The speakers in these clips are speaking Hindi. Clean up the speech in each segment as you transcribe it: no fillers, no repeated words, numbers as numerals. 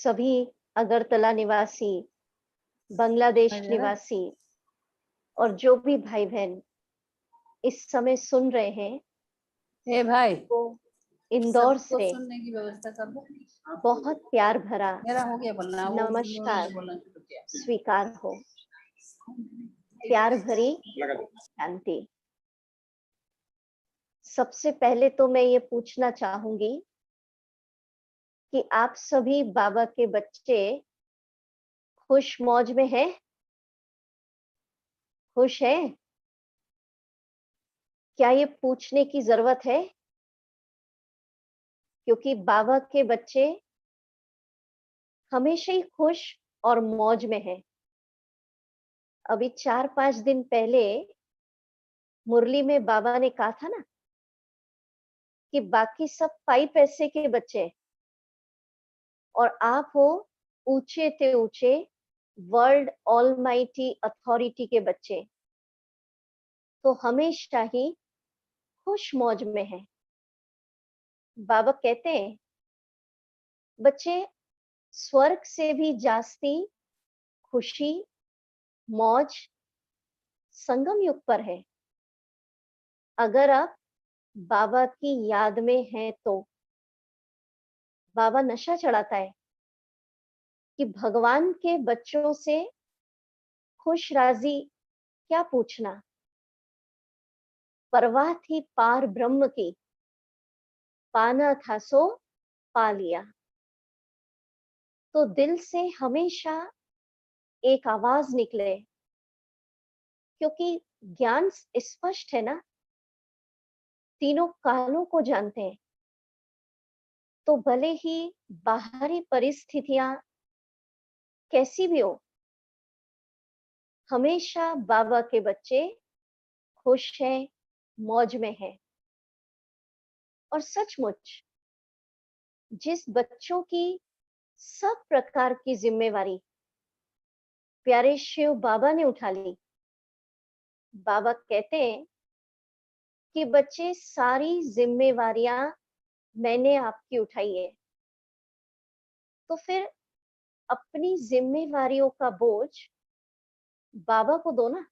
सभी अगरतला निवासी, बांग्लादेश निवासी और जो भी भाई बहन इस समय सुन रहे हैं, ए भाई, वो इंदौर सबको से सुनने की व्यवस्था कर दो। बहुत प्यार भरा मेरा हो गया बोलना, वो नमस्कार बोलना शुरू किया। स्वीकार हो। प्यार भरी शांति। सबसे पहले तो मैं ये पूछना चाहूंगी कि आप सभी बाबा के बच्चे खुश मौज में हैं? खुश हैं? क्या ये पूछने की जरूरत है? क्योंकि बाबा के बच्चे हमेशा ही खुश और मौज में हैं। अभी 4-5 दिन पहले मुरली में बाबा ने कहा था ना कि बाकी सब पाई पैसे के बच्चे और आप हो ऊंचे ते ऊंचे वर्ल्ड ऑलमाइटी अथॉरिटी के बच्चे, तो हमेशा ही खुश मौज में है। बाबा कहते हैं बच्चे स्वर्ग से भी जास्ती खुशी मौज संगम युग पर है। अगर आप बाबा की याद में हैं तो बाबा नशा चढ़ाता है कि भगवान के बच्चों से खुश राजी क्या पूछना, परवाह थी पार ब्रह्म की, पाना था सो पा लिया। तो दिल से हमेशा एक आवाज निकले, क्योंकि ज्ञान स्पष्ट है ना, तीनों कालों को जानते हैं। तो भले ही बाहरी परिस्थितियां कैसी भी हो, हमेशा बाबा के बच्चे खुश हैं, मौज में हैं। और सचमुच जिस बच्चों की सब प्रकार की जिम्मेवारी प्यारे शिव बाबा ने उठा ली, बाबा कहते हैं कि बच्चे सारी जिम्मेवारियां मैंने आपकी उठाई है, तो फिर अपनी जिम्मेवारियों का बोझ बाबा को दो ना।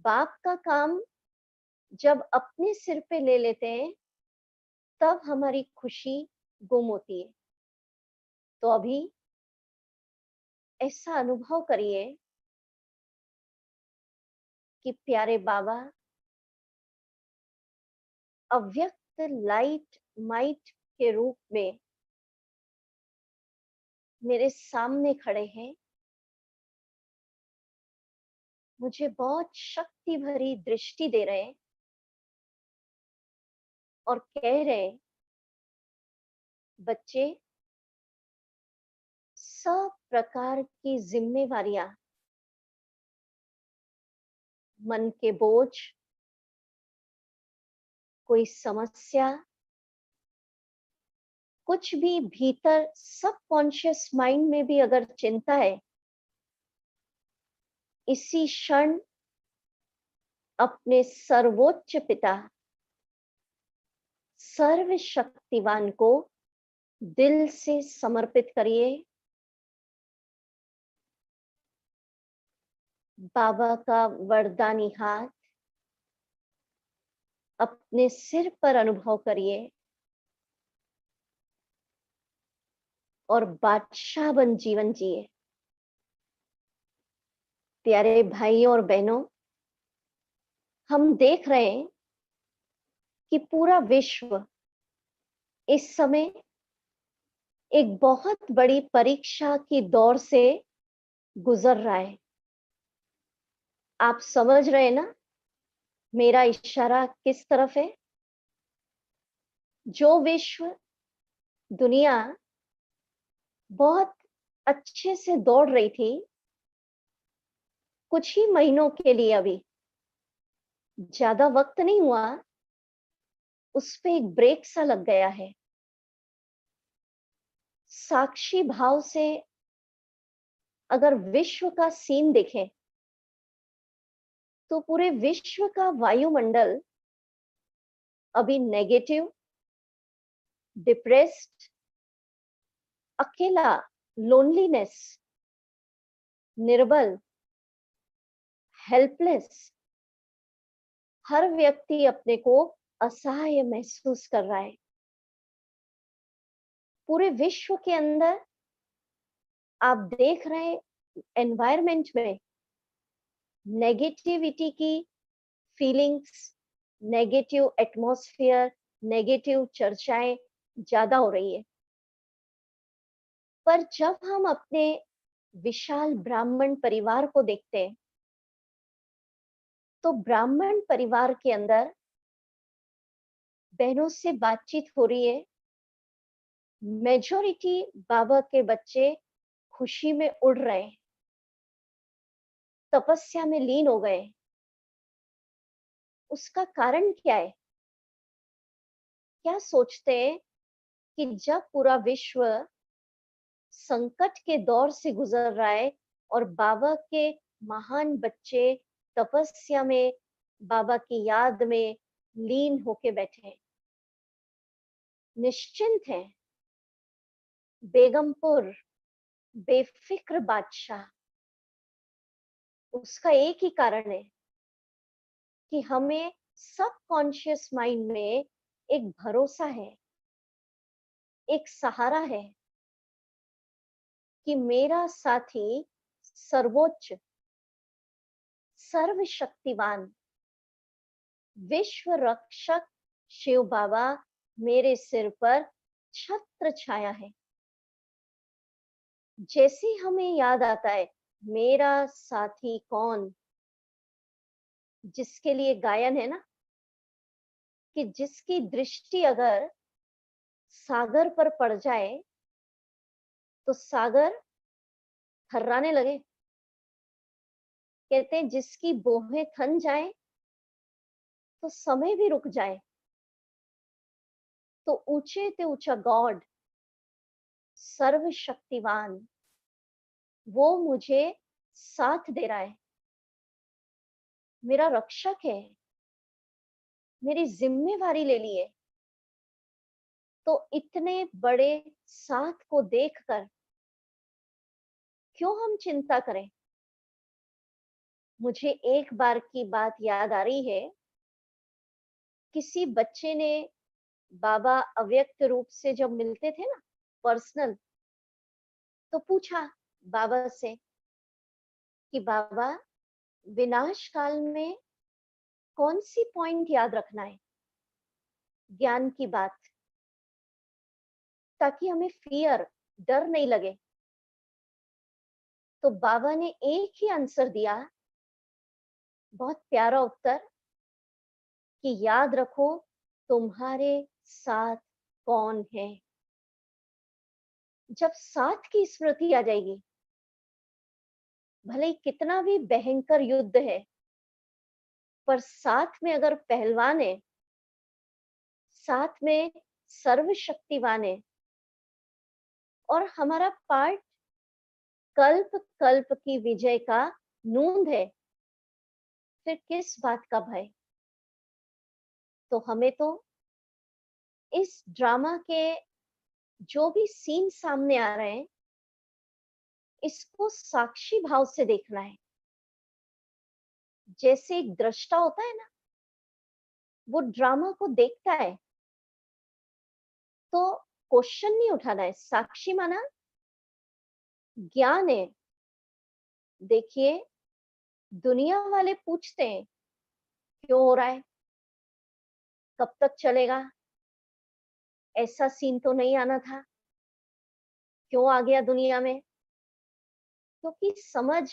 बाप का काम जब अपने सिर पे ले लेते हैं तब हमारी खुशी गुम होती है। तो अभी ऐसा अनुभव करिए कि प्यारे बाबा अव्यक्त लाइट माइट के रूप में मेरे सामने खड़े हैं, मुझे बहुत शक्ति भरी दृष्टि दे रहे हैं और कह रहे बच्चे सब प्रकार की जिम्मेवारियां, मन के बोझ, कोई समस्या, कुछ भी भीतर सबकॉन्शियस माइंड में भी अगर चिंता है, इसी क्षण अपने सर्वोच्च पिता सर्वशक्तिवान को दिल से समर्पित करिए। बाबा का वरदानी हाथ अपने सिर पर अनुभव करिए और बादशाह बन जीवन जिए। प्यारे भाइयों और बहनों, हम देख रहे हैं कि पूरा विश्व इस समय एक बहुत बड़ी परीक्षा की दौर से गुजर रहा है। आप समझ रहे हैं ना मेरा इशारा किस तरफ है? जो विश्व दुनिया बहुत अच्छे से दौड़ रही थी, कुछ ही महीनों के लिए, अभी ज्यादा वक्त नहीं हुआ, उस पे एक ब्रेक सा लग गया है। साक्षी भाव से अगर विश्व का सीन देखें तो पूरे विश्व का वायुमंडल अभी नेगेटिव, डिप्रेस्ड अकेला, लोनलीनेस, निर्बल, हेल्पलेस, हर व्यक्ति अपने को असहाय महसूस कर रहा है। पूरे विश्व के अंदर आप देख रहे हैं एनवायरनमेंट में नेगेटिविटी की फीलिंग्स, नेगेटिव एटमॉस्फेयर, नेगेटिव चर्चाएं ज्यादा हो रही है। पर जब हम अपने विशाल ब्राह्मण परिवार को देखते हैं, तो ब्राह्मण परिवार के अंदर बहनों से बातचीत हो रही है। मेजॉरिटी बाबा के बच्चे खुशी में उड़ रहे हैं, तपस्या में लीन हो गए। उसका कारण क्या है? क्या सोचते हैं कि जब पूरा विश्व संकट के दौर से गुजर रहा है और बाबा के महान बच्चे तपस्या में, बाबा की याद में लीन होके बैठे हैं, निश्चिंत हैं, बेगमपुर, बेफिक्र बादशाह, उसका एक ही कारण है कि हमें सबकॉन्शियस माइंड में एक भरोसा है, एक सहारा है कि मेरा साथी सर्वोच्च, सर्वशक्तिवान, विश्व रक्षक शिव बाबा मेरे सिर पर छत्र छाया है। जैसे हमें याद आता है मेरा साथी कौन, जिसके लिए गायन है ना कि जिसकी दृष्टि अगर सागर पर पड़ जाए तो सागर थर्राने लगे। कहते हैं जिसकी बोहें थन जाए तो समय भी रुक जाए। तो ऊंचे ते ऊंचा गॉड, सर्वशक्तिवान, वो मुझे साथ दे रहा है, मेरा रक्षक है, मेरी जिम्मेवारी ले ली है। तो इतने बड़े साथ को देखकर क्यों हम चिंता करें? मुझे एक बार की बात याद आ रही है। किसी बच्चे ने, बाबा अव्यक्त रूप से जब मिलते थे ना पर्सनल, तो पूछा बाबा से कि बाबा विनाश काल में कौन सी पॉइंट याद रखना है, ज्ञान की बात, ताकि हमें फियर, डर नहीं लगे। तो बाबा ने एक ही आंसर दिया, बहुत प्यारा उत्तर, कि याद रखो तुम्हारे साथ कौन है। जब साथ की स्मृति आ जाएगी, भले ही कितना भी भयंकर युद्ध है, पर साथ में अगर पहलवान है, साथ में सर्वशक्तिवान है और हमारा पार्ट कल्प कल्प की विजय का नूंद है, फिर किस बात का भय? तो हमें तो इस ड्रामा के जो भी सीन सामने आ रहे हैं, इसको साक्षी भाव से देखना है। जैसे एक दृष्टा होता है ना, वो ड्रामा को देखता है तो क्वेश्चन नहीं उठाना है। साक्षी माना ज्ञान है। देखिए, दुनिया वाले पूछते हैं क्यों हो रहा है, कब तक चलेगा, ऐसा सीन तो नहीं आना था, क्यों आ गया दुनिया में? क्योंकि समझ,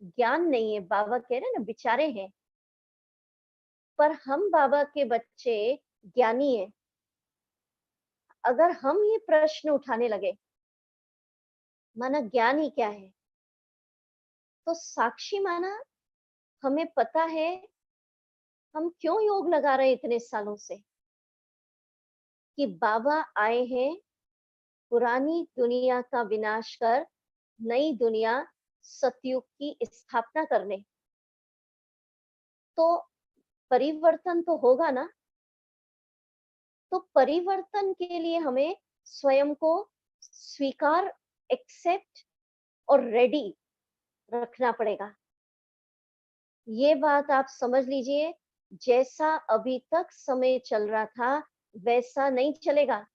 ज्ञान नहीं है। बाबा कह रहे हैं ना, बेचारे हैं। पर हम बाबा के बच्चे ज्ञानी हैं। अगर हम ये प्रश्न उठाने लगे, माना ज्ञान ही क्या है, तो साक्षी माना हमें पता है हम क्यों योग लगा रहे हैं इतने सालों से, कि बाबा आए हैं पुरानी दुनिया का विनाश कर नई दुनिया, सतयुग की स्थापना करने। तो परिवर्तन तो होगा ना। तो परिवर्तन के लिए हमें स्वयं को स्वीकार, एक्सेप्ट और रेडी रखना पड़ेगा। ये बात आप समझ लीजिए, जैसा अभी तक समय चल रहा था वैसा नहीं चलेगा।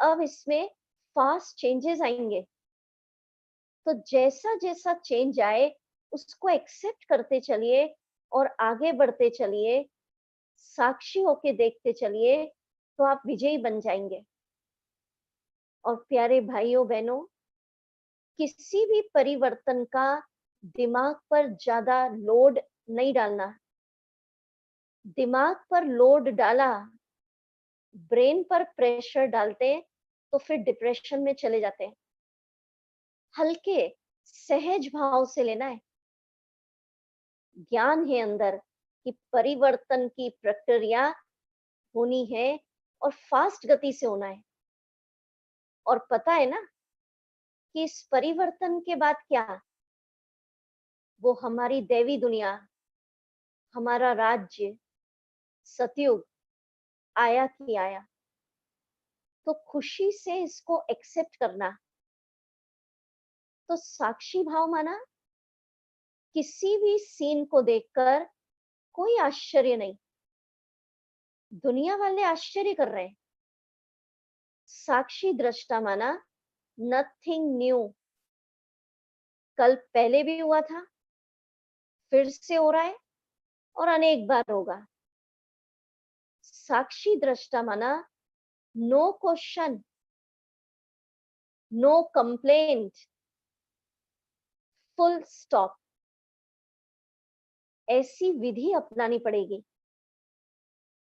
अब इसमें फास्ट चेंजेस आएंगे। तो जैसा जैसा चेंज आए उसको एक्सेप्ट करते चलिए और आगे बढ़ते चलिए, साक्षी होके देखते चलिए, तो आप विजयी बन जाएंगे। और प्यारे भाइयों बहनों, किसी भी परिवर्तन का दिमाग पर ज्यादा लोड नहीं डालना। दिमाग पर लोड डाला, ब्रेन पर प्रेशर डालते तो फिर डिप्रेशन में चले जाते हैं। हल्के सहज भाव से लेना है। ज्ञान है अंदर कि परिवर्तन की प्रक्रिया होनी है और फास्ट गति से होना है। और पता है ना कि इस परिवर्तन के बाद क्या, वो हमारी दैवी दुनिया, हमारा राज्य सतयुग आया कि आया। तो खुशी से इसको एक्सेप्ट करना। तो साक्षी भाव माना, किसी भी सीन को देखकर कोई आश्चर्य नहीं। दुनिया वाले आश्चर्य कर रहे हैं। साक्षी दृष्टा माना, नथिंग न्यू। कल पहले भी हुआ था, फिर से हो रहा है और अनेक बार होगा। साक्षी दृष्टा माना, no question, no complaint, full stop. ऐसी विधि अपनानी पड़ेगी,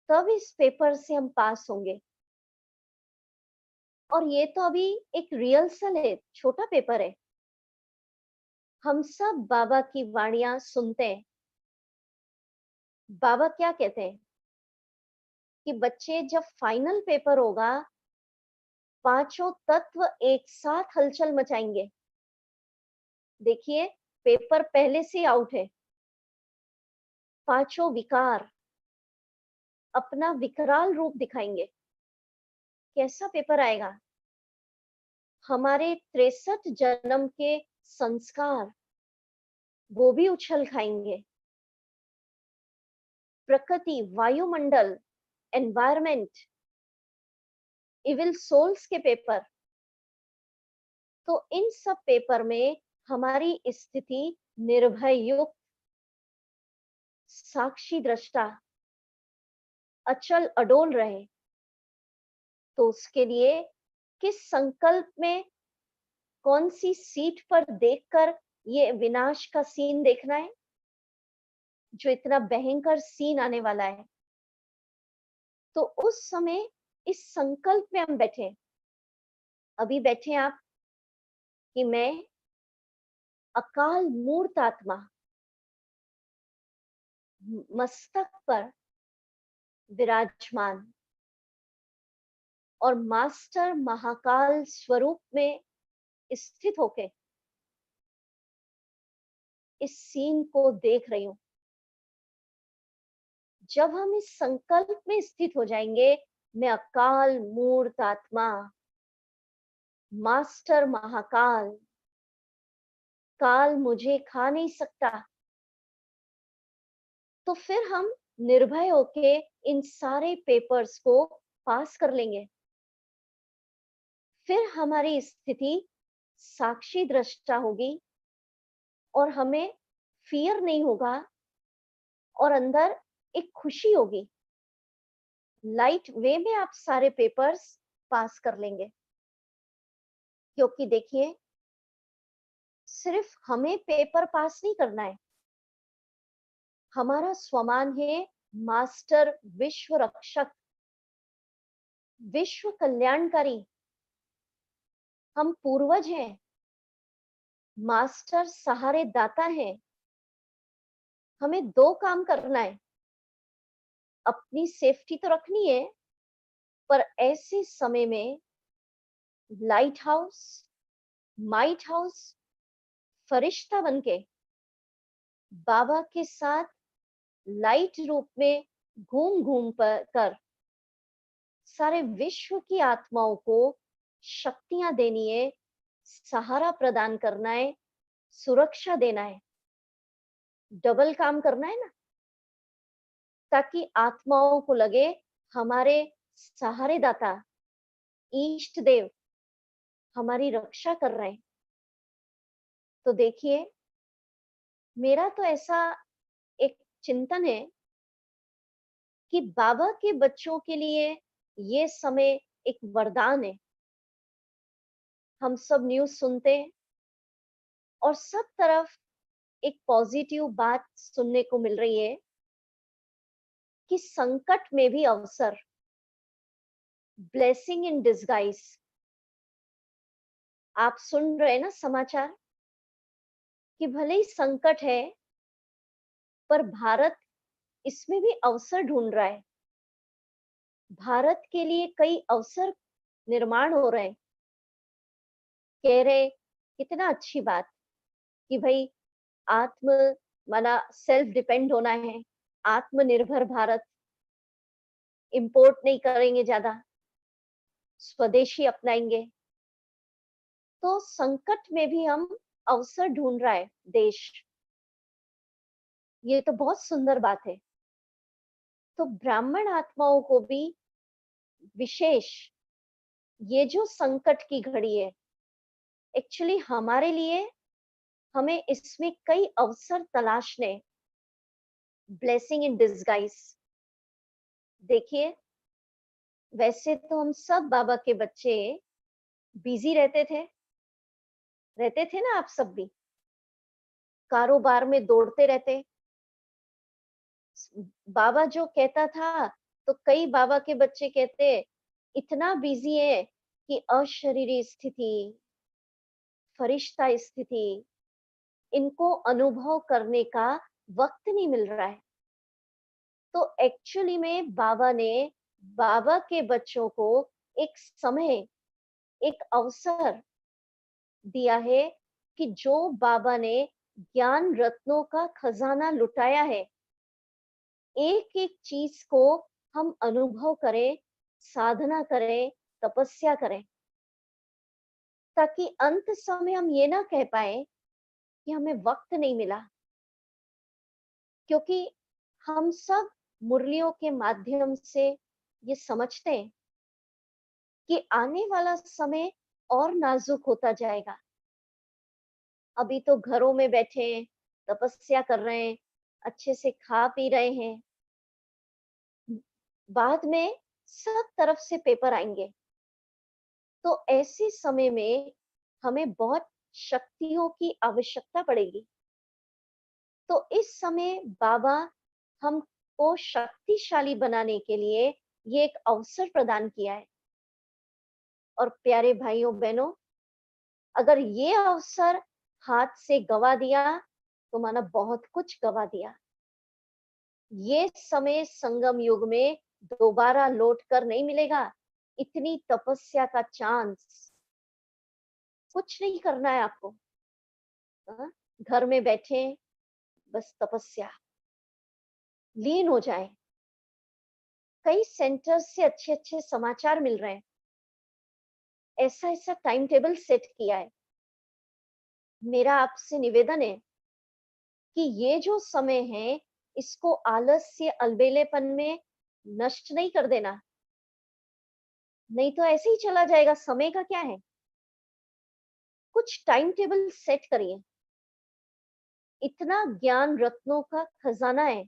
तब इस पेपर से हम पास होंगे। और ये तो अभी एक रिहर्सल है, छोटा पेपर है। हम सब बाबा की वाणियां सुनते हैं। बाबा क्या कहते हैं कि बच्चे, जब फाइनल पेपर होगा, पांचों तत्व एक साथ हलचल मचाएंगे। देखिए, पेपर पहले से आउट है। पांचों विकार अपना विकराल रूप दिखाएंगे। कैसा पेपर आएगा? हमारे 63 जन्म के संस्कार वो भी उछल खाएंगे। प्रकृति, वायुमंडल, एनवायरमेंट, इविल सोल्स के पेपर। तो इन सब पेपर में हमारी स्थिति निर्भय युक्त, साक्षी दृष्टा, अचल अडोल रहे। तो उसके लिए किस संकल्प में, कौन सी सीट पर देखकर ये विनाश का सीन देखना है, जो इतना भयंकर सीन आने वाला है। तो उस समय इस संकल्प में हम बैठे। अभी बैठे आप कि मैं अकाल मूर्त आत्मा, मस्तक पर विराजमान और मास्टर महाकाल स्वरूप में स्थित होके इस सीन को देख रही हूं। जब हम इस संकल्प में स्थित हो जाएंगे, मैं अकाल मूर्त आत्मा, मास्टर महाकाल, काल मुझे खा नहीं सकता, तो फिर हम निर्भय होके इन सारे पेपर्स को पास कर लेंगे। फिर हमारी स्थिति साक्षी दृष्टा होगी और हमें फियर नहीं होगा और अंदर एक खुशी होगी। लाइट वे में आप सारे पेपर्स पास कर लेंगे। क्योंकि देखिए, सिर्फ हमें पेपर पास नहीं करना है। हमारा स्वमान है मास्टर विश्व रक्षक, विश्व कल्याणकारी। हम पूर्वज हैं, मास्टर सहारे दाता हैं। हमें दो काम करना है। अपनी सेफ्टी तो रखनी है, पर ऐसे समय में लाइट हाउस, माइट हाउस, फरिश्ता बनके बाबा के साथ लाइट रूप में घूम घूम कर सारे विश्व की आत्माओं को शक्तियां देनी है, सहारा प्रदान करना है, सुरक्षा देना है, डबल काम करना है ना, ताकि आत्माओं को लगे हमारे सहारेदाता, इष्ट देव हमारी रक्षा कर रहे हैं। तो देखिए, मेरा तो ऐसा एक चिंतन है कि बाबा के बच्चों के लिए ये समय एक वरदान है। हम सब न्यूज़ सुनते हैं और सब तरफ एक पॉजिटिव बात सुनने को मिल रही है कि संकट में भी अवसर, ब्लेसिंग इन डिस्गाइज। आप सुन रहे हैं ना समाचार कि भले ही संकट है, पर भारत इसमें भी अवसर ढूंढ रहा है। भारत के लिए कई अवसर निर्माण हो रहे हैं। कह रहे कितना अच्छी बात कि भाई आत्म माना सेल्फ डिपेंड होना है, आत्मनिर्भर भारत, इंपोर्ट नहीं करेंगे ज्यादा, स्वदेशी अपनाएंगे। तो संकट में भी हम अवसर ढूंढ रहा है देश। ये तो बहुत सुंदर बात है। तो ब्राह्मण आत्माओं को भी विशेष ये जो संकट की घड़ी है, एक्चुअली हमारे लिए हमें इसमें कई अवसर तलाशने, ब्लेसिंग इन डिस्गाइज। देखिए, वैसे तो हम सब बाबा के बच्चे बिजी रहते थे ना, आप सब भी कारोबार में दौड़ते रहते। बाबा जो कहता था, तो कई बाबा के बच्चे कहते इतना बिजी है कि अशरीरी स्थिति, फरिश्ता स्थिति, इनको अनुभव करने का वक्त नहीं मिल रहा है। तो एक्चुअली में बाबा ने बाबा के बच्चों को एक समय, एक अवसर दिया है कि जो बाबा ने ज्ञान रत्नों का खजाना लुटाया है, एक एक चीज को हम अनुभव करें, साधना करें, तपस्या करें, ताकि अंत समय हम ये ना कह पाए कि हमें वक्त नहीं मिला। क्योंकि हम सब मुरलियों के माध्यम से ये समझते हैं कि आने वाला समय और नाजुक होता जाएगा। अभी तो घरों में बैठे हैं, तपस्या कर रहे हैं, अच्छे से खा पी रहे हैं, बाद में सब तरफ से पेपर आएंगे। तो ऐसे समय में हमें बहुत शक्तियों की आवश्यकता पड़ेगी। तो इस समय बाबा हमको शक्तिशाली बनाने के लिए ये एक अवसर प्रदान किया है। और प्यारे भाइयों बहनों, अगर ये अवसर हाथ से गवा दिया तो माना बहुत कुछ गवा दिया। ये समय संगम युग में दोबारा लौट कर नहीं मिलेगा। इतनी तपस्या का चांस, कुछ नहीं करना है आपको। हाँ? घर में बैठे बस तपस्या, लीन हो जाए। कई सेंटर्स से अच्छे अच्छे समाचार मिल रहे हैं। ऐसा ऐसा टाइम टेबल सेट किया है। मेरा आपसे निवेदन है कि ये जो समय है, इसको आलस्य, अलबेलेपन में नष्ट नहीं कर देना। नहीं तो ऐसे ही चला जाएगा। समय का क्या है? कुछ टाइम टेबल सेट करिए। इतना ज्ञान रत्नों का खजाना है।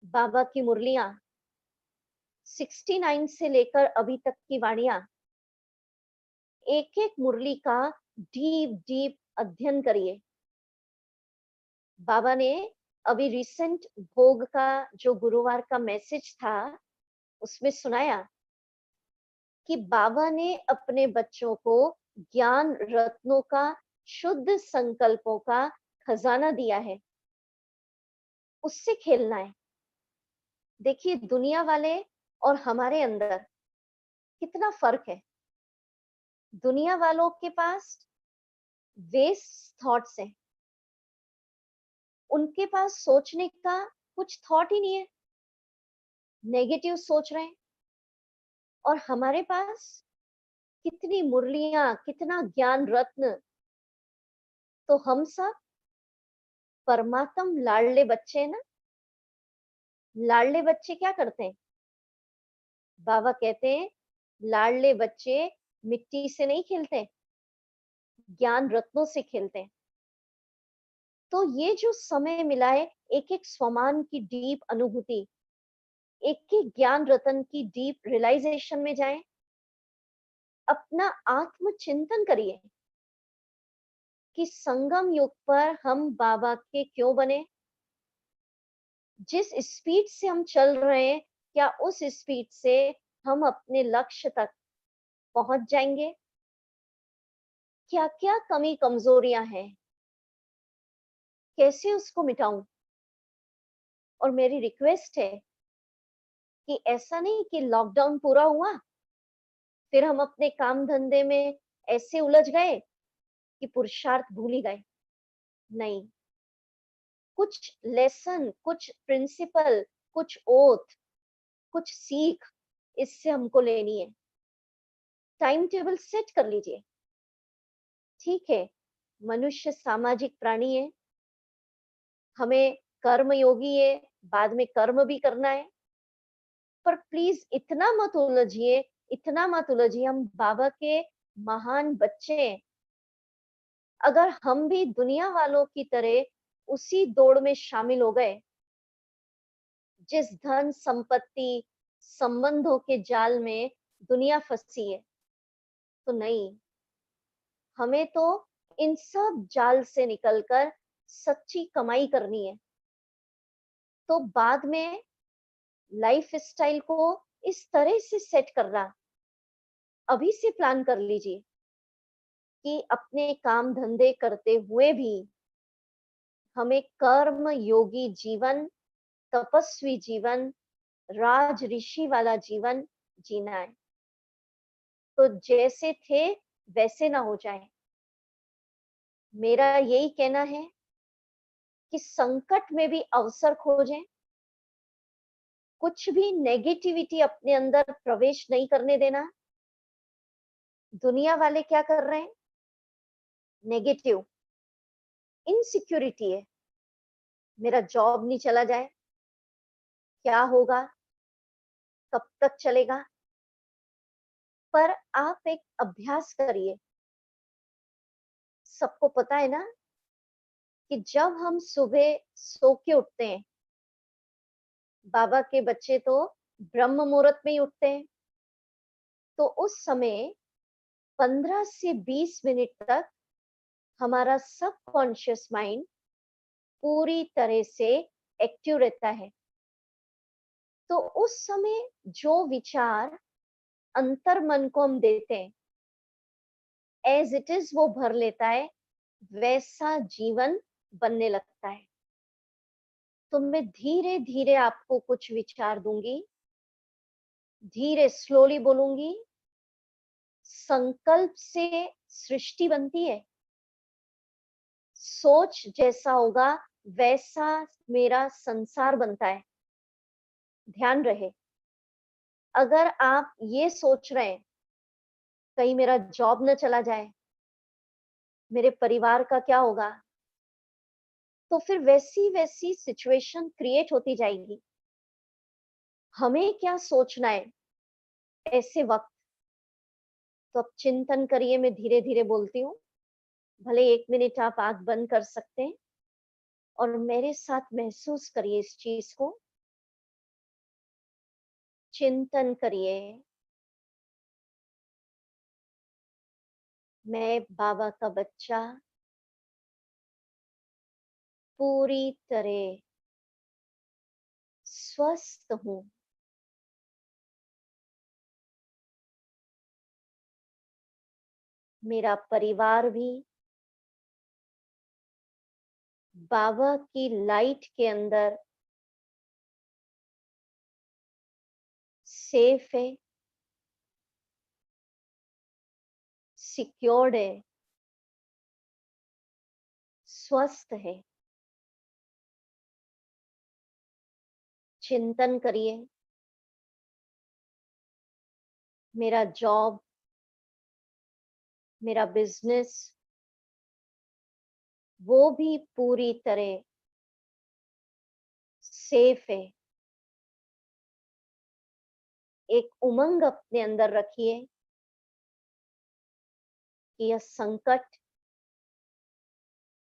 बाबा की मुरलियां 69 से लेकर अभी तक की वाणियां, एक एक मुरली का डीप डीप अध्ययन करिए। बाबा ने अभी रिसेंट भोग का जो गुरुवार का मैसेज था, उसमें सुनाया कि बाबा ने अपने बच्चों को ज्ञान रत्नों का, शुद्ध संकल्पों का खजाना दिया है। उससे खेलना है। देखिए, दुनिया वाले और हमारे अंदर कितना फर्क है। दुनिया वालों के पास वेस्ट थॉट्स हैं। उनके पास सोचने का कुछ थॉट ही नहीं है, नेगेटिव सोच रहे हैं। और हमारे पास कितनी मुरलियां, कितना ज्ञान रत्न। तो हम सब परमात्म लाडले बच्चे हैं ना। लाडले बच्चे क्या करते हैं? बाबा कहते हैं लाडले बच्चे मिट्टी से नहीं खेलते, ज्ञान रत्नों से खेलते हैं। तो ये जो समय मिला है, एक एक स्वमान की डीप अनुभूति, एक एक ज्ञान रतन की डीप रियलाइजेशन में जाएं। अपना आत्म चिंतन करिए कि संगम युग पर हम बाबा के क्यों बने। जिस स्पीड से हम चल रहे हैं, क्या उस स्पीड से हम अपने लक्ष्य तक पहुंच जाएंगे? क्या क्या कमी कमजोरियां हैं, कैसे उसको मिटाऊं? और मेरी रिक्वेस्ट है कि ऐसा नहीं कि लॉकडाउन पूरा हुआ फिर हम अपने काम धंधे में ऐसे उलझ गए कि पुरुषार्थ भूल ही गए। नहीं, कुछ लेसन, कुछ प्रिंसिपल, कुछ ओथ, कुछ सीख इससे हमको लेनी है। टाइम टेबल सेट कर लीजिए। ठीक है, मनुष्य सामाजिक प्राणी है, हमें कर्म योगी है, बाद में कर्म भी करना है। पर प्लीज इतना मत उलझिए, इतना मत उलझिए। हम बाबा के महान बच्चे हैं। अगर हम भी दुनिया वालों की तरह उसी दौड़ में शामिल हो गए जिस धन संपत्ति संबंधों के जाल में दुनिया फंसी है, तो नहीं, हमें तो इन सब जाल से निकलकर सच्ची कमाई करनी है। तो बाद में लाइफ स्टाइल को इस तरह से सेट करना, अभी से प्लान कर लीजिए कि अपने काम धंधे करते हुए भी हमें कर्म योगी जीवन, तपस्वी जीवन, राज ऋषि वाला जीवन जीना है। तो जैसे थे वैसे ना हो जाए। मेरा यही कहना है कि संकट में भी अवसर खोजें। कुछ भी नेगेटिविटी अपने अंदर प्रवेश नहीं करने देना। दुनिया वाले क्या कर रहे हैं? नेगेटिव, इनसिक्योरिटी है। मेरा जॉब नहीं चला जाए, क्या होगा, कब तक चलेगा? पर आप एक अभ्यास करिए। सबको पता है ना कि जब हम सुबह सो के उठते हैं, बाबा के बच्चे तो ब्रह्म मुहूर्त में ही उठते हैं, तो उस समय 15 से 20 मिनट तक हमारा सबकॉन्शियस माइंड पूरी तरह से एक्टिव रहता है। तो उस समय जो विचार अंतर मन को हम देते हैं, एज इट इज वो भर लेता है, वैसा जीवन बनने लगता है। तो मैं धीरे धीरे आपको कुछ विचार दूंगी, धीरे स्लोली बोलूंगी। संकल्प से सृष्टि बनती है। सोच जैसा होगा वैसा मेरा संसार बनता है। ध्यान रहे, अगर आप ये सोच रहे हैं कहीं मेरा जॉब न चला जाए, मेरे परिवार का क्या होगा, तो फिर वैसी वैसी सिचुएशन क्रिएट होती जाएगी। हमें क्या सोचना है ऐसे वक्त? तो अब चिंतन करिए। मैं धीरे धीरे बोलती हूँ, भले 1 मिनट आप आंख बंद कर सकते हैं और मेरे साथ महसूस करिए इस चीज को। चिंतन करिए, मैं बाबा का बच्चा पूरी तरह स्वस्थ हूँ। मेरा परिवार भी बाबा की लाइट के अंदर सेफ है, सिक्योर्ड है, स्वस्थ है। चिंतन करिए, मेरा जॉब मेरा बिजनेस वो भी पूरी तरह सेफ है। एक उमंग अपने अंदर रखिए कि यह संकट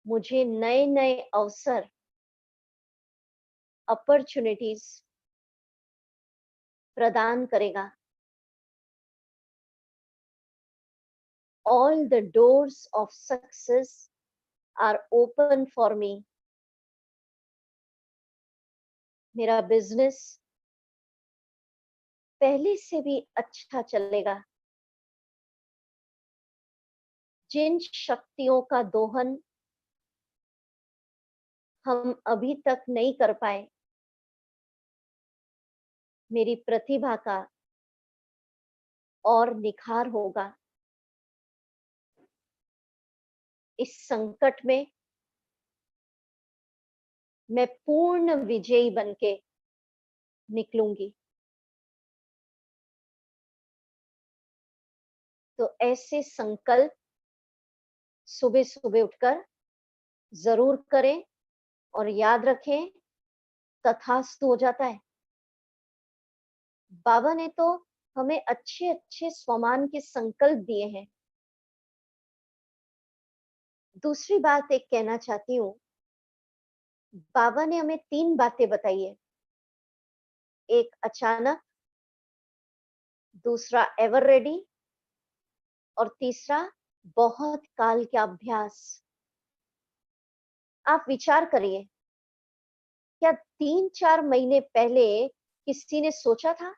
मुझे नए नए अवसर, अपॉर्चुनिटीज प्रदान करेगा। All the doors of success are open for me. मेरा बिजनेस पहले से भी अच्छा चलेगा। जिन शक्तियों का दोहन हम अभी तक नहीं कर पाए, मेरी प्रतिभा का और निखार होगा। इस संकट में मैं पूर्ण विजयी बनके निकलूंगी। तो ऐसे संकल्प सुबह सुबह उठकर जरूर करें और याद रखें, तथास्तु हो जाता है। बाबा ने तो हमें अच्छे अच्छे स्वमान के संकल्प दिए हैं। दूसरी बात एक कहना चाहती हूँ, बाबा ने हमें 3 बातें बताई है। एक अचानक, दूसरा एवर रेडी और तीसरा बहुत काल का अभ्यास। आप विचार करिए, क्या 3-4 महीने पहले किसी ने सोचा था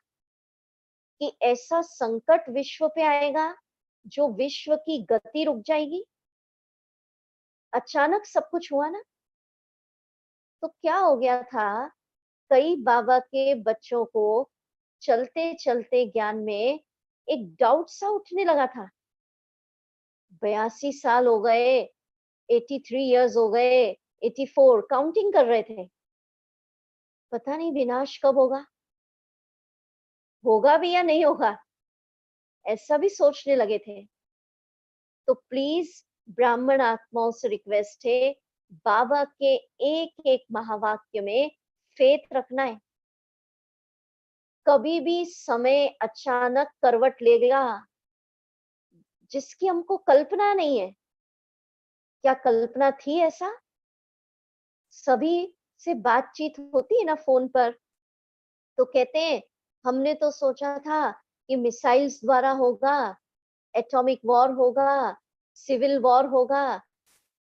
कि ऐसा संकट विश्व पे आएगा जो विश्व की गति रुक जाएगी? अचानक सब कुछ हुआ ना। तो क्या हो गया था, कई बाबा के बच्चों को चलते चलते ज्ञान में एक डाउट सा उठने लगा था। 82 साल हो गए, 83 इयर्स हो गए, 84 काउंटिंग कर रहे थे। पता नहीं विनाश कब होगा, होगा भी या नहीं होगा, ऐसा भी सोचने लगे थे। तो प्लीज ब्राह्मण आत्माओं से रिक्वेस्ट है, बाबा के एक एक महावाक्य में फेथ रखना है। कभी भी समय अचानक करवट लेगा जिसकी हमको कल्पना नहीं है। क्या कल्पना थी ऐसा? सभी से बातचीत होती है ना फोन पर, तो कहते हैं हमने तो सोचा था कि मिसाइल्स द्वारा होगा, एटॉमिक वॉर होगा, सिविल वॉर होगा,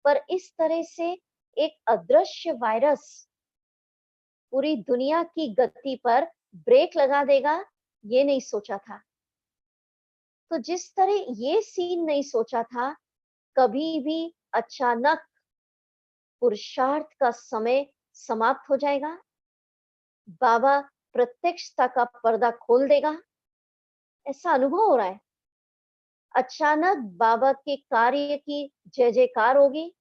पर इस तरह से एक अदृश्य वायरस पूरी दुनिया की गति पर ब्रेक लगा देगा, ये नहीं सोचा था। तो जिस तरह ये सीन नहीं सोचा था, कभी भी अचानक पुरुषार्थ का समय समाप्त हो जाएगा, बाबा प्रत्यक्षता का पर्दा खोल देगा, ऐसा अनुभव हो रहा है। अचानक बाबा के कार्य की जय जयकार होगी,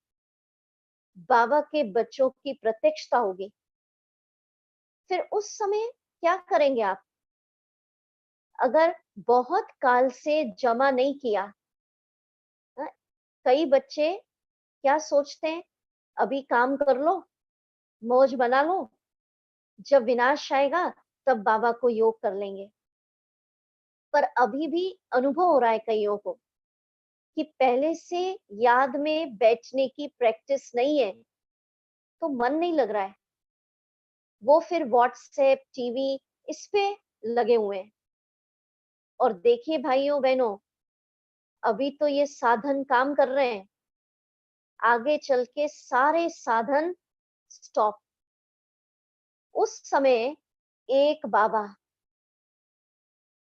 बाबा के बच्चों की प्रत्यक्षता होगी। फिर उस समय क्या करेंगे आप? अगर बहुत काल से जमा नहीं किया, हाँ, कई बच्चे क्या सोचते हैं, अभी काम कर लो, मौज बना लो, जब विनाश आएगा तब बाबा को योग कर लेंगे। पर अभी भी अनुभव हो रहा है कईयों को कि पहले से याद में बैठने की प्रैक्टिस नहीं है, तो मन नहीं लग रहा है, वो फिर व्हाट्सएप, टीवी इस पे लगे हुए हैं। और देखिए भाइयों बहनों, अभी तो ये साधन काम कर रहे हैं, आगे चल के सारे साधन स्टॉप। उस समय एक बाबा,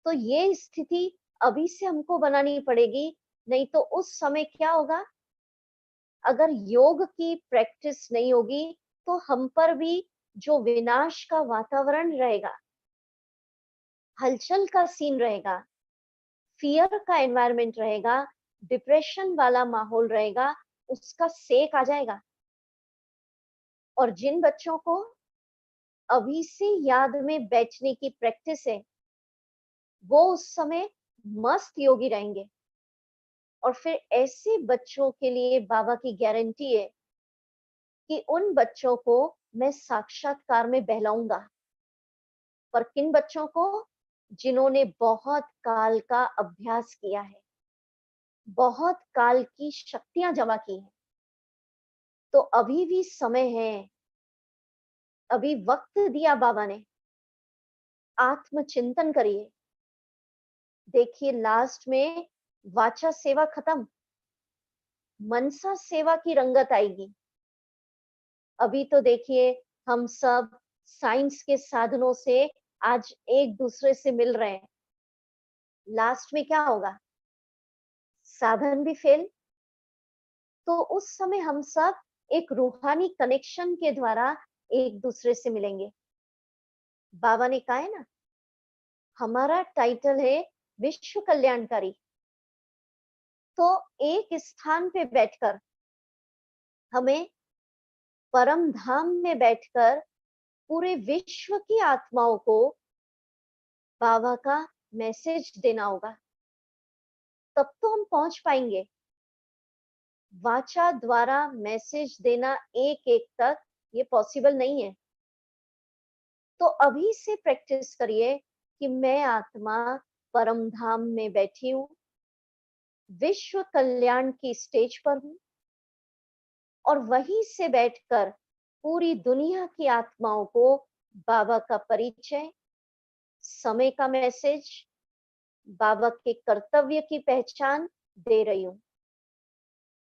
तो ये स्थिति अभी से हमको बनानी पड़ेगी, नहीं तो उस समय क्या होगा, अगर योग की प्रैक्टिस नहीं होगी तो हम पर भी जो विनाश का वातावरण रहेगा, हलचल का सीन रहेगा, फियर का एनवायरनमेंट रहेगा, डिप्रेशन वाला माहौल रहेगा, उसका सेक आ जाएगा। और जिन बच्चों को अभी से याद में बैठने की प्रैक्टिस है, वो उस समय मस्त योगी रहेंगे। और फिर ऐसे बच्चों के लिए बाबा की गारंटी है कि उन बच्चों को मैं साक्षात्कार में बहलाऊंगा। पर किन बच्चों को? जिन्होंने बहुत काल का अभ्यास किया है, बहुत काल की शक्तियां जमा की हैं। तो अभी भी समय है, अभी वक्त दिया बाबा ने। आत्मचिंतन करिए। देखिए लास्ट में वाचा सेवा खत्म, मनसा सेवा की रंगत आएगी। अभी तो देखिए हम सब साइंस के साधनों से आज एक दूसरे से मिल रहे हैं। लास्ट में क्या होगा? साधन भी फेल। तो उस समय हम सब एक रूहानी कनेक्शन के द्वारा एक दूसरे से मिलेंगे। बाबा ने कहा है ना, हमारा टाइटल है विश्व कल्याणकारी। तो एक स्थान पे बैठकर हमें परम धाम में बैठकर पूरे विश्व की आत्माओं को बाबा का मैसेज देना होगा। तब तो हम पहुंच पाएंगे। वाचा द्वारा मैसेज देना एक एक तक ये पॉसिबल नहीं है। तो अभी से प्रैक्टिस करिए कि मैं आत्मा परम धाम में बैठी हूँ, विश्व कल्याण की स्टेज पर हूँ, और वहीं से बैठकर पूरी दुनिया की आत्माओं को बाबा का परिचय, समय का मैसेज, बाबा के कर्तव्य की पहचान दे रही हूँ।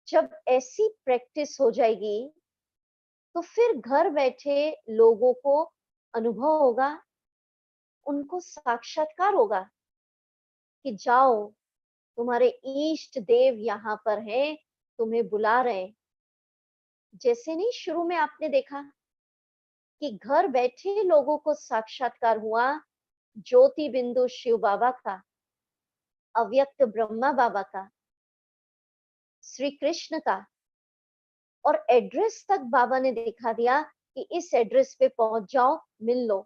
जब ऐसी प्रैक्टिस हो जाएगी तो फिर घर बैठे लोगों को अनुभव होगा, उनको साक्षात्कार होगा कि जाओ, तुम्हारे इष्ट देव यहाँ पर हैं, तुम्हें बुला रहे हैं। जैसे नहीं शुरू में आपने देखा कि घर बैठे लोगों को साक्षात्कार हुआ, ज्योति बिंदु शिव बाबा का, अव्यक्त ब्रह्मा बाबा का, श्री कृष्ण का, और एड्रेस तक बाबा ने दिखा दिया कि इस एड्रेस पे पहुंच जाओ, मिल लो।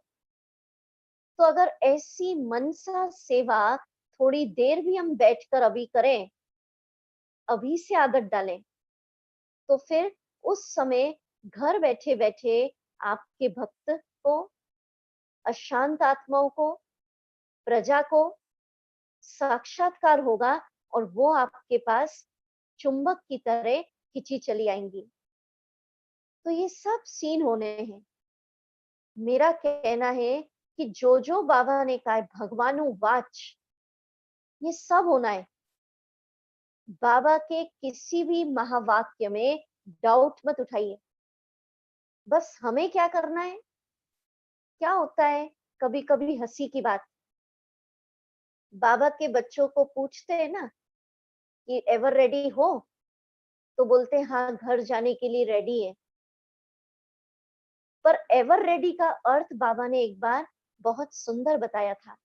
तो अगर ऐसी मनसा सेवा थोड़ी देर भी हम बैठकर अभी करें, अभी से आदत डालें, तो फिर उस समय घर बैठे बैठे आपके भक्त को, अशांत आत्माओं को, प्रजा को साक्षात्कार होगा और वो आपके पास चुंबक की तरह खिंची चली आएंगी। तो ये सब सीन होने हैं। मेरा कहना है कि जो जो बाबा ने कहा है भगवानु वाच, ये सब होना है। बाबा के किसी भी महावाक्य में डाउट मत उठाइए। बस हमें क्या करना है? क्या होता है कभी कभी हंसी की बात, बाबा के बच्चों को पूछते हैं ना कि एवर रेडी हो, तो बोलते हैं हाँ, घर जाने के लिए रेडी है। पर एवर रेडी का अर्थ बाबा ने एक बार बहुत सुंदर बताया था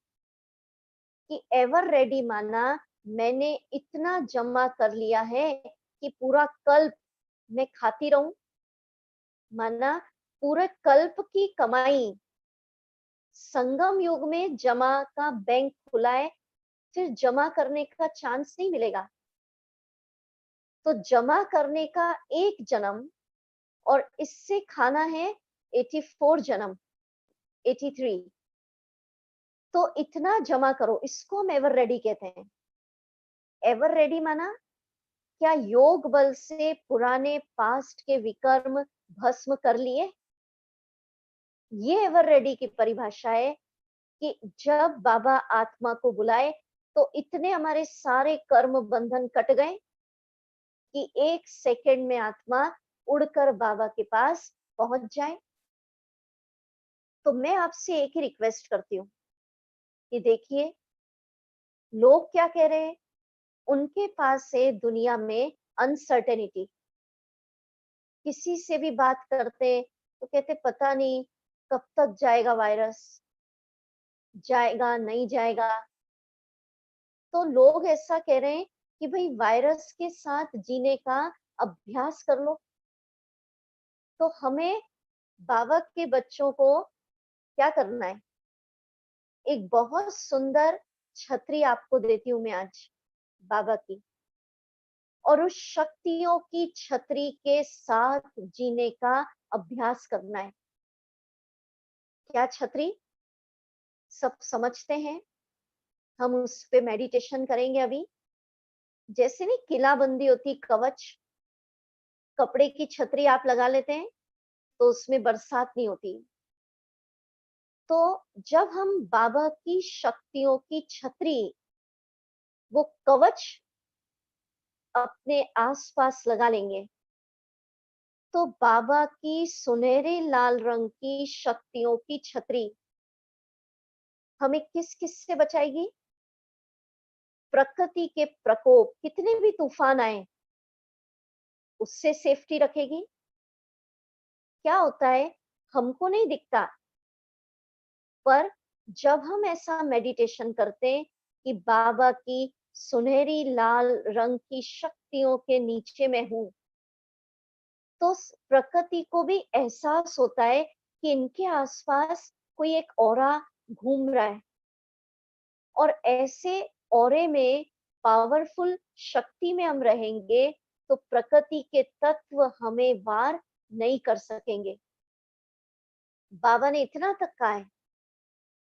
कि एवर रेडी माना मैंने इतना जमा कर लिया है कि पूरा कल्प मैं खाती रहूं। माना पूरे कल्प की कमाई संगम युग में जमा का बैंक खुला है, फिर जमा करने का चांस नहीं मिलेगा। तो जमा करने का एक जन्म, और इससे खाना है 84 जन्म, 83। तो इतना जमा करो, इसको हम एवर रेडी कहते हैं। एवर रेडी माना क्या योग बल से पुराने पास्ट के विकर्म भस्म कर लिए? ये एवर रेडी की परिभाषा है कि जब बाबा आत्मा को बुलाए तो इतने हमारे सारे कर्म बंधन कट गए कि एक सेकंड में आत्मा उड़कर बाबा के पास पहुंच जाए। तो मैं आपसे एक ही रिक्वेस्ट करती हूँ कि देखिए लोग क्या कह रहे हैं, उनके पास है दुनिया में अनसर्टेनिटी। किसी से भी बात करते तो कहते पता नहीं कब तक जाएगा वायरस, जाएगा नहीं जाएगा। तो लोग ऐसा कह रहे हैं कि भाई वायरस के साथ जीने का अभ्यास कर लो। तो हमें बाबा के बच्चों को क्या करना है? एक बहुत सुंदर छतरी आपको देती हूँ मैं आज बाबा की। और उस शक्तियों की छतरी के साथ जीने का अभ्यास करना है। क्या छतरी? सब समझते हैं। हम उस पे मेडिटेशन करेंगे अभी। जैसे नहीं किलाबंदी होती, कवच, कपड़े की छतरी आप लगा लेते हैं तो उसमें बरसात नहीं होती। तो जब हम बाबा की शक्तियों की छतरी, वो कवच अपने आसपास लगा लेंगे, तो बाबा की सुनहरे लाल रंग की शक्तियों की छतरी हमें किस किस से बचाएगी? प्रकृति के प्रकोप, कितने भी तूफान आए, उससे सेफ्टी रखेगी। क्या होता है, हमको नहीं दिखता, पर जब हम ऐसा मेडिटेशन करते हैं कि बाबा की सुनहरी लाल रंग की शक्तियों के नीचे मैं हूं, तो प्रकृति को भी एहसास होता है कि इनके आसपास कोई एक ऑरा घूम रहा है। और ऐसे ऑरे में, पावरफुल शक्ति में हम रहेंगे तो प्रकृति के तत्व हमें वार नहीं कर सकेंगे। बाबा ने इतना तक कहा है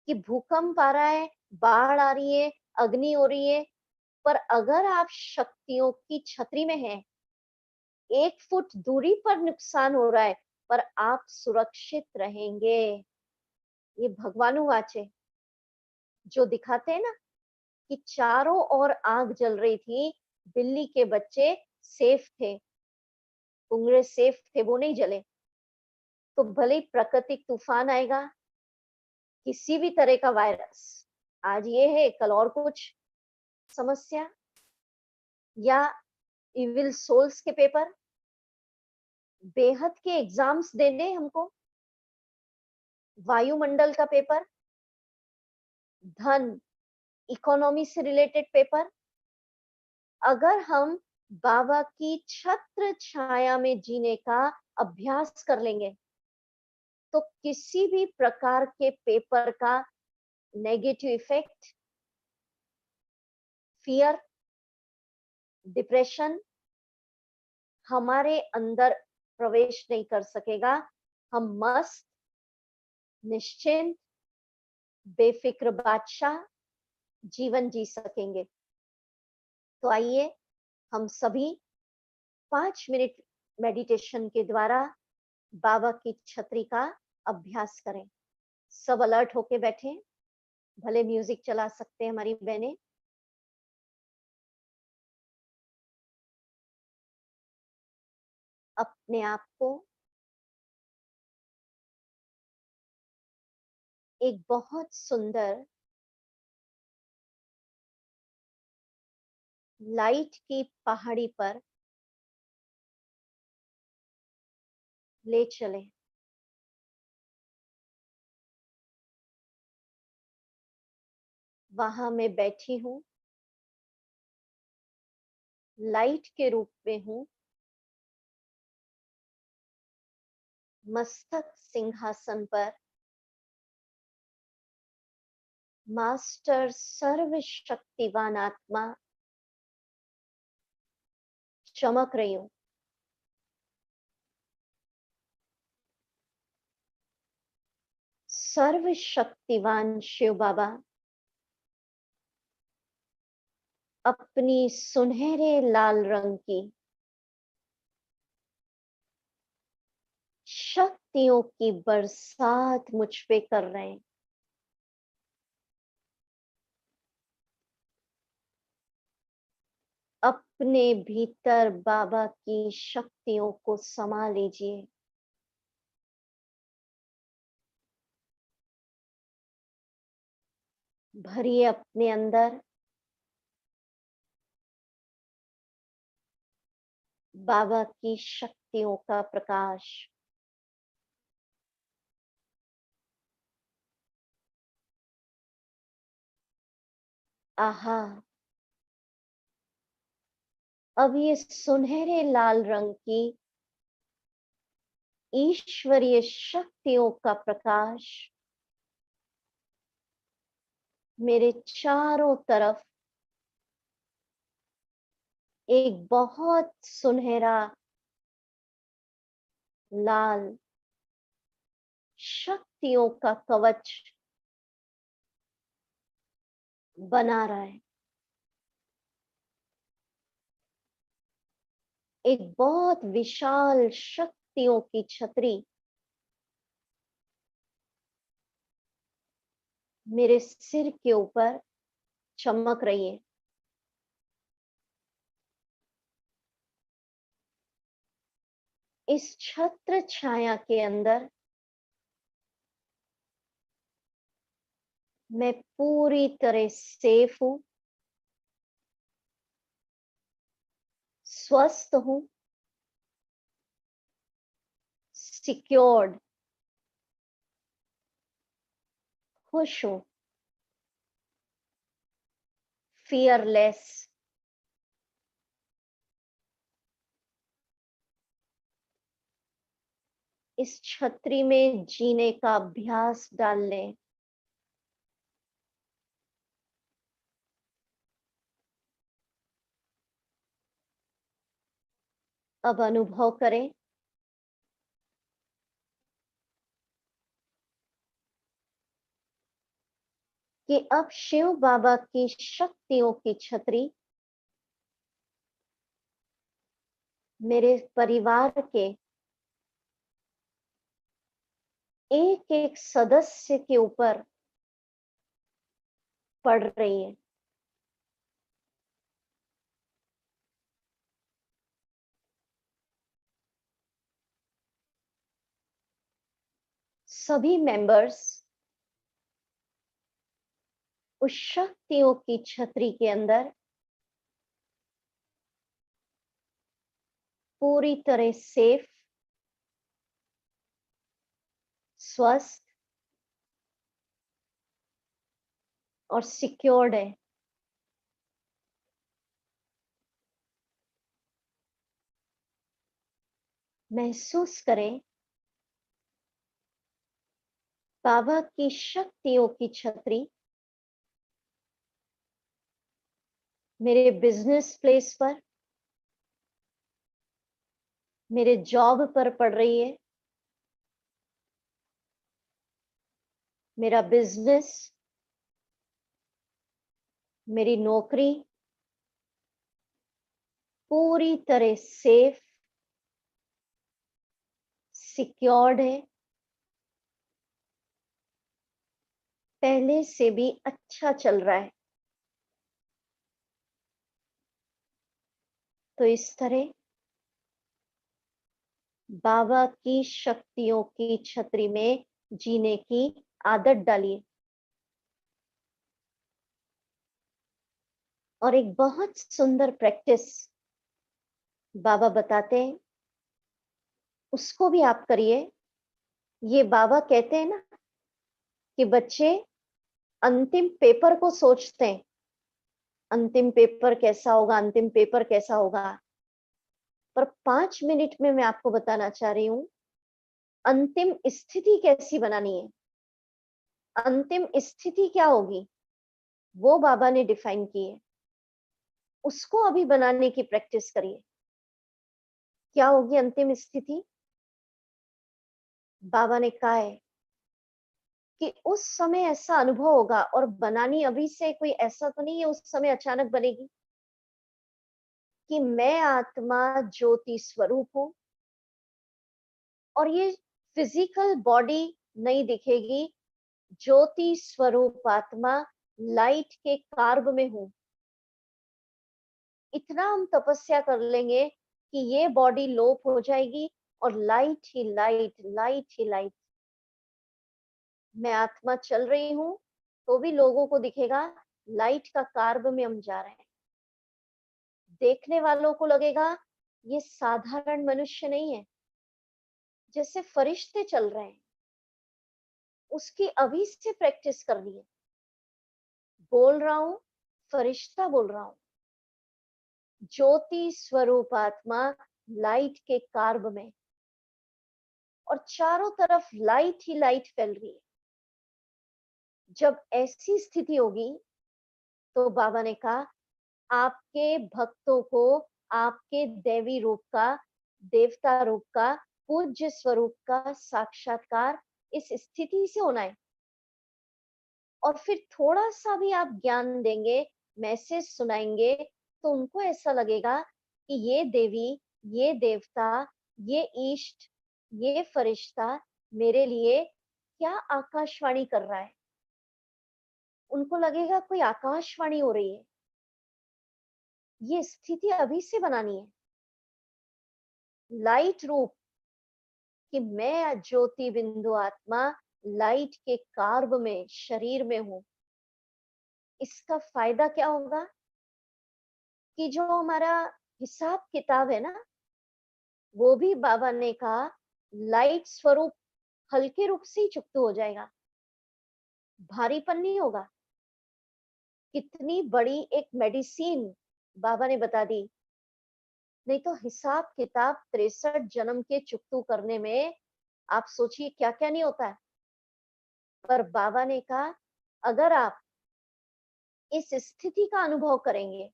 कि भूकंप आ रहा है, बाढ़ आ रही है, अग्नि हो रही है, पर अगर आप शक्तियों की छतरी में हैं, 1 फुट दूरी पर नुकसान हो रहा है, पर आप सुरक्षित रहेंगे। ये भगवानुवाच है, जो दिखाते हैं ना कि चारों ओर आग जल रही थी, बिल्ली के बच्चे सेफ थे, पुंगड़े सेफ थे, वो नहीं जले। तो भले ही प्राकृतिक तूफान आएगा, किसी भी तरह का वायरस, आज ये है कल और कुछ समस्या, या इविल सोल्स के पेपर, बेहद के एग्जाम्स देने हमको, वायुमंडल का पेपर, धन, इकोनॉमी से रिलेटेड पेपर, अगर हम बाबा की छत्र छाया में जीने का अभ्यास कर लेंगे, तो किसी भी प्रकार के पेपर का नेगेटिव इफेक्ट, फियर, डिप्रेशन हमारे अंदर प्रवेश नहीं कर सकेगा। हम मस्त, निश्चिंत, बेफिक्र बादशाह जीवन जी सकेंगे। तो आइए हम सभी 5 मिनट मेडिटेशन के द्वारा बाबा की छतरी का अभ्यास करें। सब अलर्ट होके बैठे, भले म्यूजिक चला सकते हैं हमारी बहनें। अपने आप को एक बहुत सुंदर लाइट की पहाड़ी पर ले चले। वहां मैं बैठी हूं, लाइट के रूप में हूं, मस्तक सिंहासन पर मास्टर सर्वशक्तिवान आत्मा चमक रही हूं। सर्वशक्तिवान शिव बाबा अपनी सुनहरे लाल रंग की शक्तियों की बरसात मुझ पे कर रहे हैं। अपने भीतर बाबा की शक्तियों को समा लीजिए। भरिए अपने अंदर बाबा की शक्तियों का प्रकाश। आहा, अब ये सुनहरे लाल रंग की ईश्वरीय शक्तियों का प्रकाश मेरे चारों तरफ एक बहुत सुनहरा लाल शक्तियों का कवच बना रहा है। एक बहुत विशाल शक्तियों की छतरी मेरे सिर के ऊपर चमक रही है। इस छत्र छाया के अंदर मैं पूरी तरह सेफ हूं, स्वस्थ हूं, सिक्योर्ड, खुश हूं, फियरलेस। इस छतरी में जीने का अभ्यास डाल लें। अब अनुभव करें कि अब शिव बाबा की शक्तियों की छतरी मेरे परिवार के एक एक सदस्य के ऊपर पड़ रही है। सभी मेंबर्स उस शक्तियों की छतरी के अंदर पूरी तरह सेफ, स्वस्थ और सिक्योर्ड है। महसूस करें बाबा की शक्तियों की छतरी मेरे बिजनेस प्लेस पर, मेरे जॉब पर पड़ रही है। मेरा बिजनेस, मेरी नौकरी पूरी तरह सेफ, सिक्योर्ड है, पहले से भी अच्छा चल रहा है। तो इस तरह बाबा की शक्तियों की छतरी में जीने की आदत डालिए। और एक बहुत सुंदर प्रैक्टिस बाबा बताते हैं, उसको भी आप करिए। ये बाबा कहते हैं ना कि बच्चे अंतिम पेपर को सोचते हैं, अंतिम पेपर कैसा होगा, अंतिम पेपर कैसा होगा। पर 5 मिनट में मैं आपको बताना चाह रही हूं अंतिम स्थिति कैसी बनानी है। अंतिम स्थिति क्या होगी वो बाबा ने डिफाइन की है, उसको अभी बनाने की प्रैक्टिस करिए। क्या होगी अंतिम स्थिति? बाबा ने कहा है कि उस समय ऐसा अनुभव होगा, और बनानी अभी से कोई ऐसा तो नहीं है उस समय अचानक बनेगी, कि मैं आत्मा ज्योति स्वरूप हूं और ये फिजिकल बॉडी नहीं दिखेगी। ज्योति स्वरूप आत्मा लाइट के कार्ब में हूं। इतना हम तपस्या कर लेंगे कि ये बॉडी लोप हो जाएगी और लाइट ही लाइट, लाइट ही लाइट। मैं आत्मा चल रही हूं तो भी लोगों को दिखेगा लाइट का कार्ब में हम जा रहे हैं। देखने वालों को लगेगा ये साधारण मनुष्य नहीं है, जैसे फरिश्ते चल रहे हैं। उसकी अभी से प्रैक्टिस करनी है। बोल रहा हूं, फरिश्ता बोल रहा हूं। ज्योति स्वरूप आत्मा लाइट के कार्ब में, और चारों तरफ लाइट ही लाइट फैल रही है। जब ऐसी स्थिति होगी तो बाबा ने कहा आपके भक्तों को आपके दैवी रूप का, देवता रूप का, पूज्य स्वरूप का साक्षात्कार इस स्थिति से होना है। और फिर थोड़ा-सा भी आप ज्ञान देंगे, मैसेज सुनाएँगे, तो उनको ऐसा लगेगा कि ये देवी, ये देवता, ये इष्ट, ये फरिश्ता मेरे लिए क्या आकाशवाणी कर रहा है। उनको लगेगा कोई आकाशवाणी हो रही है। ये स्थिति अभी से बनानी है। लाइट रूप कि मैं ज्योति बिंदु आत्मा लाइट के कार्ब में, शरीर में हूँ। इसका फायदा क्या होगा कि जो हमारा हिसाब किताब है ना, वो भी बाबा ने कहा लाइट स्वरूप हल्के रूप से ही चुकता हो जाएगा, भारीपन नहीं होगा। कितनी बड़ी एक मेडिसिन बाबा ने बता दी। नहीं तो हिसाब किताब 63 जन्म के चुकतू करने में आप सोचिए क्या क्या नहीं होता है। पर बाबा ने कहा अगर आप इस स्थिति का अनुभव करेंगे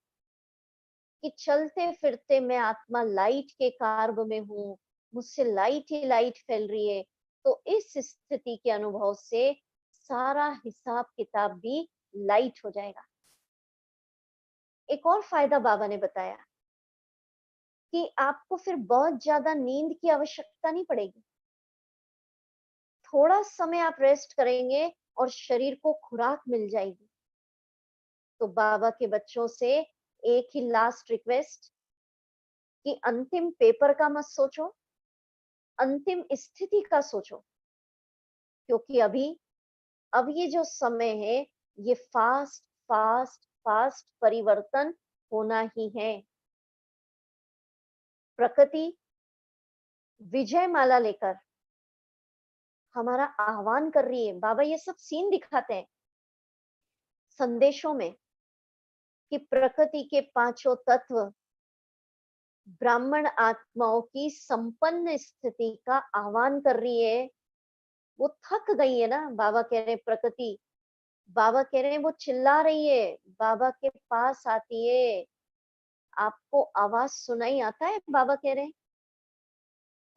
कि चलते फिरते मैं आत्मा लाइट के कार्ब में हूँ, मुझसे लाइट ही लाइट फैल रही है, तो इस स्थिति के अनुभव से सारा हिसाब किताब भी लाइट हो जाएगा। एक और फायदा बाबा ने बताया कि आपको फिर बहुत ज्यादा नींद की आवश्यकता नहीं पड़ेगी। थोड़ा समय आप रेस्ट करेंगे और शरीर को खुराक मिल जाएगी। तो बाबा के बच्चों से एक ही लास्ट रिक्वेस्ट कि अंतिम पेपर का मत सोचो, अंतिम स्थिति का सोचो। क्योंकि अब ये जो समय है, ये फास्ट फास्ट फास्ट परिवर्तन होना ही है। प्रकृति विजय माला लेकर हमारा आह्वान कर रही है। बाबा ये सब सीन दिखाते हैं संदेशों में कि प्रकृति के पांचों तत्व ब्राह्मण आत्माओं की संपन्न स्थिति का आह्वान कर रही है। वो थक गई है ना। बाबा कह रहे हैं प्रकृति, बाबा कह रहे हैं वो चिल्ला रही है, बाबा के पास आती है। आपको आवाज सुनाई आता है? बाबा कह रहे हैं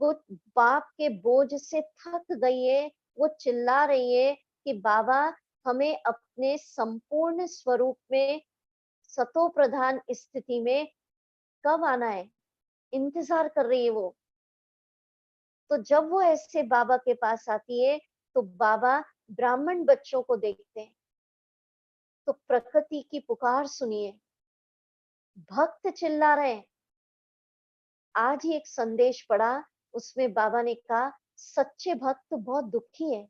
वो बाप के बोझ से थक गई है, वो चिल्ला रही है कि बाबा हमें अपने संपूर्ण स्वरूप में, सतो प्रधान स्थिति में कब आना है, इंतजार कर रही है वो। तो जब वो ऐसे बाबा के पास आती है तो बाबा ब्राह्मण बच्चों को देखते हैं। तो प्रकृति की पुकार सुनिए, भक्त चिल्ला रहे हैं। आज ही एक संदेश पढ़ा, उसमें बाबा ने कहा सच्चे भक्त बहुत दुखी है।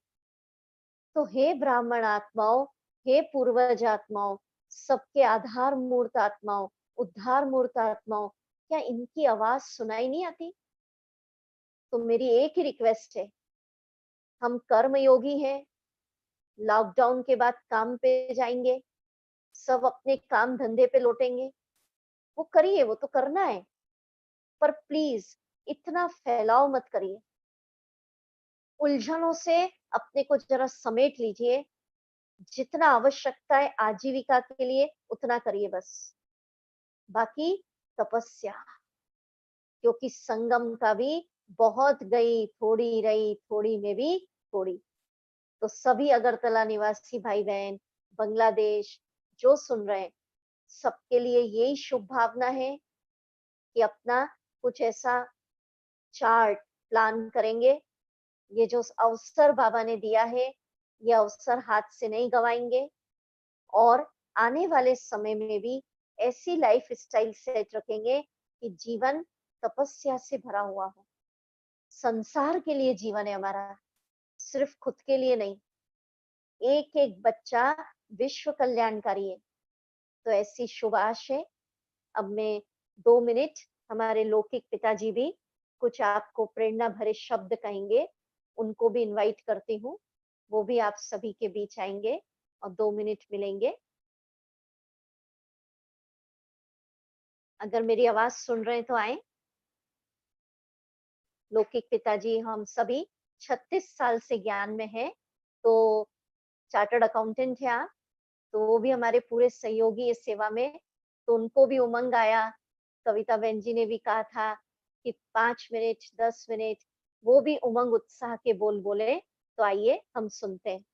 तो हे ब्राह्मण आत्माओं, हे पूर्वज आत्माओं, सबके आधार मूर्त आत्माओं, उद्धार मूर्त आत्माओं, क्या इनकी आवाज सुनाई नहीं आती? तो मेरी एक ही रिक्वेस्ट है, हम कर्म योगी हैं, लॉकडाउन के बाद काम पे जाएंगे, सब अपने काम धंधे पे लौटेंगे। वो करिए, वो तो करना है, पर प्लीज इतना फैलाव मत करिए। उलझनों से अपने को जरा समेट लीजिए। जितना आवश्यकता है आजीविका के लिए उतना करिए बस, बाकी तपस्या। क्योंकि संगम का भी बहुत गई थोड़ी रही, थोड़ी में भी थोड़ी। तो सभी अगरतला निवासी भाई बहन, बांग्लादेश जो सुन रहे हैं, सबके लिए यही शुभ भावना है कि अपना कुछ ऐसा चार्ट प्लान करेंगे। ये जो अवसर बाबा ने दिया है, ये अवसर हाथ से नहीं गवाएंगे। और आने वाले समय में भी ऐसी लाइफ स्टाइल सेट रखेंगे कि जीवन तपस्या से भरा हुआ हो। संसार के लिए जीवन है हमारा, सिर्फ खुद के लिए नहीं। एक एक बच्चा विश्व कल्याणकारी है। तो ऐसी शुभ आशय। अब मैं 2 मिनट, हमारे लौकिक पिताजी भी कुछ आपको प्रेरणा भरे शब्द कहेंगे, उनको भी इनवाइट करती हूँ। वो भी आप सभी के बीच आएंगे और 2 मिनट मिलेंगे। अगर मेरी आवाज सुन रहे हैं तो आए। लौकिक पिताजी हम सभी 36 साल से ज्ञान में हैं। तो चार्टर्ड अकाउंटेंट है आप, तो वो भी हमारे पूरे सहयोगी इस सेवा में। तो उनको भी उमंग आया कविता बहन जी ने भी कहा था कि 5 मिनट 10 मिनट वो भी उमंग उत्साह के बोल बोले, तो आइए हम सुनते हैं।